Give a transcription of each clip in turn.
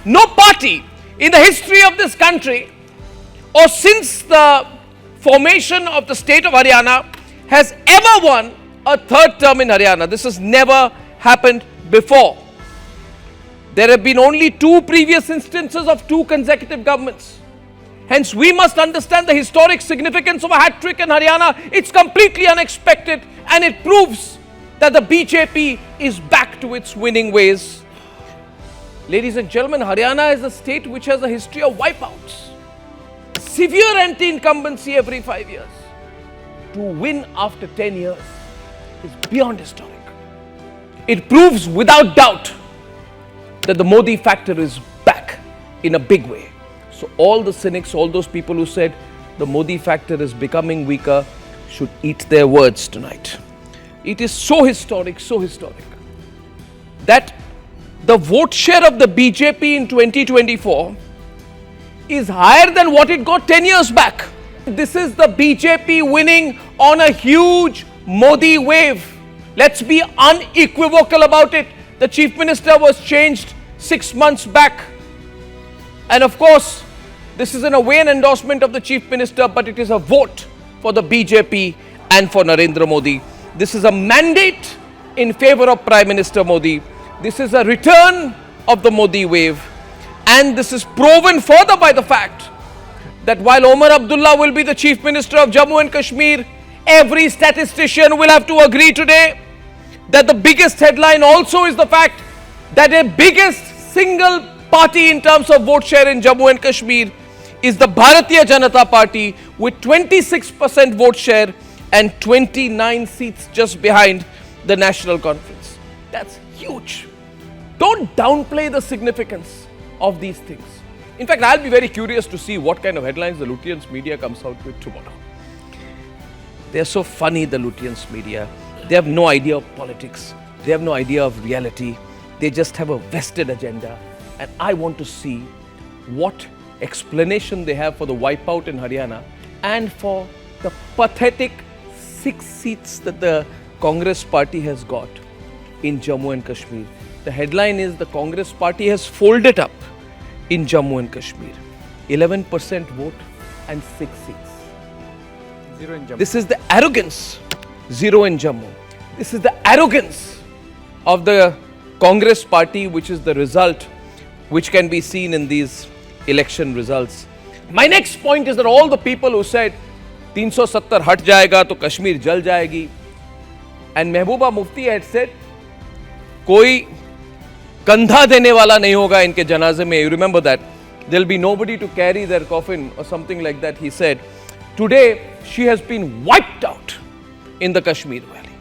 No party in the history of this country or since the formation of the state of Haryana has ever won a third term in Haryana. This has never happened before. There have been only 2 previous instances of 2 consecutive governments. Hence, we must understand the historic significance of a hat-trick in Haryana. It's completely unexpected and it proves that the BJP is back to its winning ways. Ladies and gentlemen, Haryana is a state which has a history of wipeouts. Severe anti-incumbency every 5 years. To win after 10 years is beyond historic. It proves without doubt that the Modi factor is back in a big way. So all the cynics, all those people who said the Modi factor is becoming weaker should eat their words tonight. It is so historic that the vote share of the BJP in 2024 is higher than what it got 10 years back. This is the BJP winning on a huge Modi wave. Let's be unequivocal about it. The Chief Minister was changed 6 months back. And of course, this is in a way an endorsement of the Chief Minister, but it is a vote for the BJP and for Narendra Modi. This is a mandate in favor of Prime Minister Modi. This is a return of the Modi wave. And this is proven further by the fact that while Omar Abdullah will be the Chief Minister of Jammu and Kashmir, every statistician will have to agree today that the biggest headline also is the fact that the biggest single party in terms of vote share in Jammu and Kashmir is the Bharatiya Janata Party with 26% vote share and 29 seats just behind the National Conference. That's huge. Don't downplay the significance of these things. In fact, I'll be very curious to see what kind of headlines the Lutyens media comes out with tomorrow. They're so funny, the Lutyens media. They have no idea of politics. They have no idea of reality. They just have a vested agenda. And I want to see what explanation they have for the wipeout in Haryana and for the pathetic 6 seats that the Congress party has got in Jammu and Kashmir. The headline is the Congress party has folded up in Jammu and Kashmir. 11% vote and 6 seats. 0 in Jammu. This is the arrogance. 0 in Jammu. This is the arrogance of the Congress party, which is the result which can be seen in these election results. My next point is that all the people who said 370 hat jayega to Kashmir jal jayegi, and Mehbooba Mufti had said koi kandha dene wala nahi hoga inke janaze mein. You remember that? There'll be nobody to carry their coffin or something like that, he said. Today, she has been wiped out in the Kashmir Valley,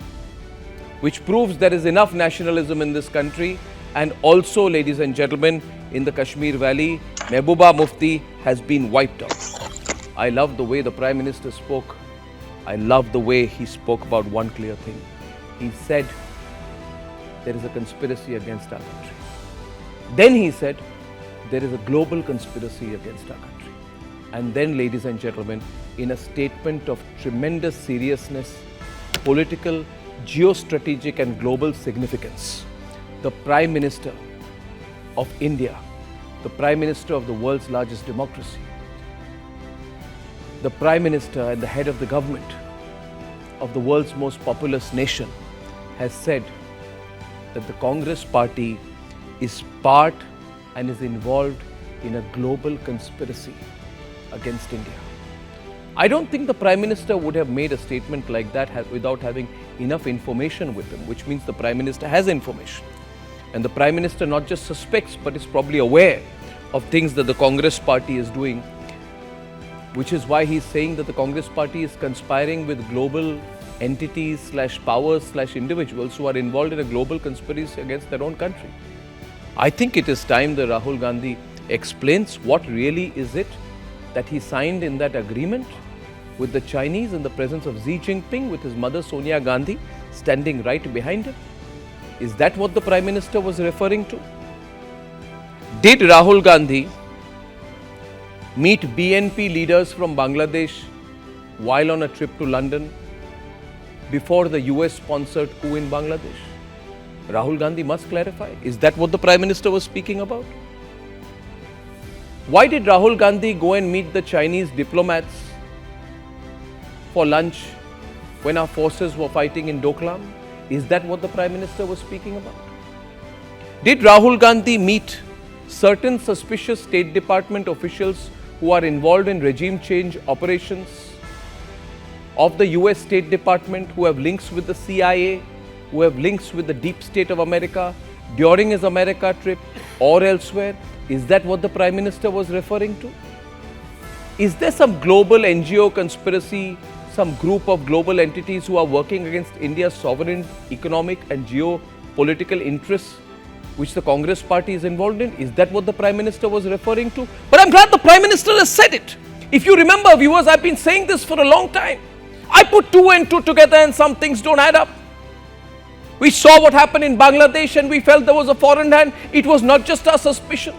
which proves there is enough nationalism in this country. And also, ladies and gentlemen, in the Kashmir Valley, Mehbooba Mufti has been wiped out. I love the way the Prime Minister spoke. I love the way he spoke about one clear thing. He said, there is a conspiracy against our country. Then he said, there is a global conspiracy against our country. And then, ladies and gentlemen, in a statement of tremendous seriousness, political, geostrategic and global significance, the Prime Minister of India, the Prime Minister of the world's largest democracy, the Prime Minister and the head of the government of the world's most populous nation has said that the Congress party is part and is involved in a global conspiracy against India. I don't think the Prime Minister would have made a statement like that without having enough information with him, which means the Prime Minister has information. And the Prime Minister not just suspects, but is probably aware of things that the Congress party is doing, which is why he's saying that the Congress party is conspiring with global entities / powers / individuals who are involved in a global conspiracy against their own country. I think it is time that Rahul Gandhi explains what really is it that he signed in that agreement with the Chinese in the presence of Xi Jinping with his mother Sonia Gandhi standing right behind him. Is that what the Prime Minister was referring to? Did Rahul Gandhi meet BNP leaders from Bangladesh while on a trip to London before the US-sponsored coup in Bangladesh? Rahul Gandhi must clarify. Is that what the Prime Minister was speaking about? Why did Rahul Gandhi go and meet the Chinese diplomats for lunch when our forces were fighting in Doklam? Is that what the Prime Minister was speaking about? Did Rahul Gandhi meet certain suspicious State Department officials who are involved in regime change operations of the US State Department, who have links with the CIA, who have links with the deep state of America during his America trip or elsewhere? Is that what the Prime Minister was referring to? Is there some global NGO conspiracy, some group of global entities who are working against India's sovereign economic and geopolitical interests, which the Congress party is involved in? Is that what the Prime Minister was referring to? But I'm glad the Prime Minister has said it. If you remember, viewers, I've been saying this for a long time. I put two and two together and some things don't add up. We saw what happened in Bangladesh and we felt there was a foreign hand. It was not just our suspicion.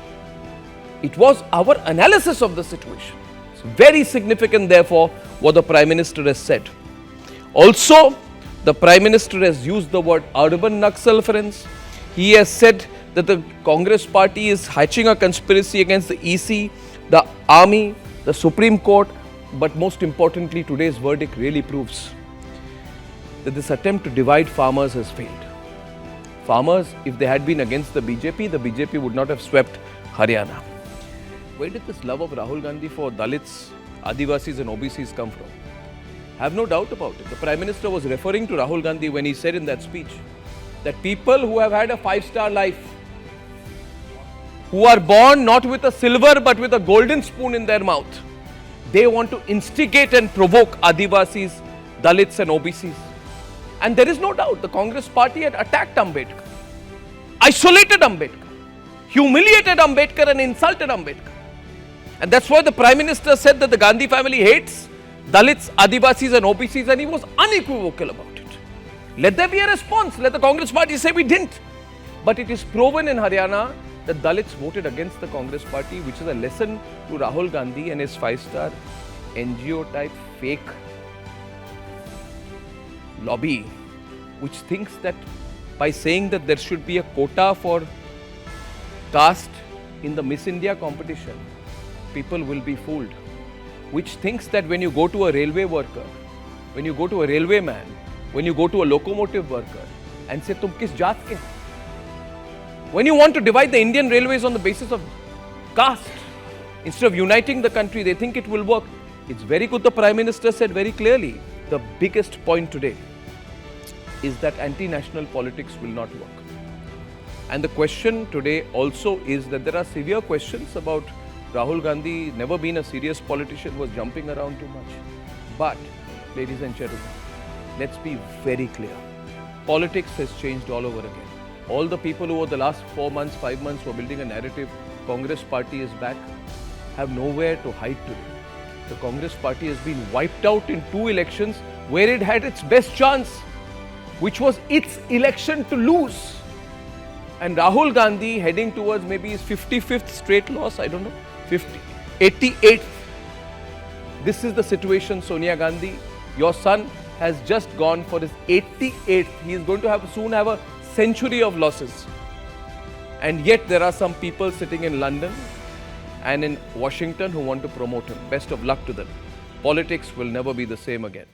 It was our analysis of the situation. It's very significant, therefore, what the Prime Minister has said. Also, the Prime Minister has used the word urban Naxal, friends. He has said that the Congress party is hatching a conspiracy against the EC, the army, the Supreme Court, but most importantly, today's verdict really proves that this attempt to divide farmers has failed. Farmers, if they had been against the BJP would not have swept Haryana. Where did this love of Rahul Gandhi for Dalits, Adivasis and OBCs come from? I have no doubt about it. The Prime Minister was referring to Rahul Gandhi when he said in that speech that people who have had a five-star life, who are born not with a silver but with a golden spoon in their mouth, they want to instigate and provoke Adivasis, Dalits and OBCs. And there is no doubt the Congress party had attacked Ambedkar, isolated Ambedkar, humiliated Ambedkar and insulted Ambedkar. And that's why the Prime Minister said that the Gandhi family hates Dalits, Adivasis and OBCs, and he was unequivocal about it. Let there be a response. Let the Congress party say we didn't. But it is proven in Haryana that Dalits voted against the Congress party, which is a lesson to Rahul Gandhi and his five-star NGO type fake lobby, which thinks that by saying that there should be a quota for caste in the Miss India competition, people will be fooled. Which thinks that when you go to a railway worker, when you go to a railway man, when you go to a locomotive worker and say, "Tum kis jaat ke?" When you want to divide the Indian railways on the basis of caste, instead of uniting the country, they think it will work. It's very good the Prime Minister said very clearly, the biggest point today is that anti-national politics will not work. And the question today also is that there are severe questions about Rahul Gandhi, never been a serious politician, was jumping around too much. But, ladies and gentlemen, let's be very clear. Politics has changed all over again. All the people who over the last 4 months, 5 months were building a narrative, Congress party is back, have nowhere to hide today. The Congress party has been wiped out in 2 elections where it had its best chance, which was its election to lose. And Rahul Gandhi heading towards maybe his 55th straight loss, I don't know, 88th. This is the situation, Sonia Gandhi. Your son has just gone for his 88th. He is going to soon have a century of losses. And yet there are some people sitting in London and in Washington who want to promote him. Best of luck to them. Politics will never be the same again.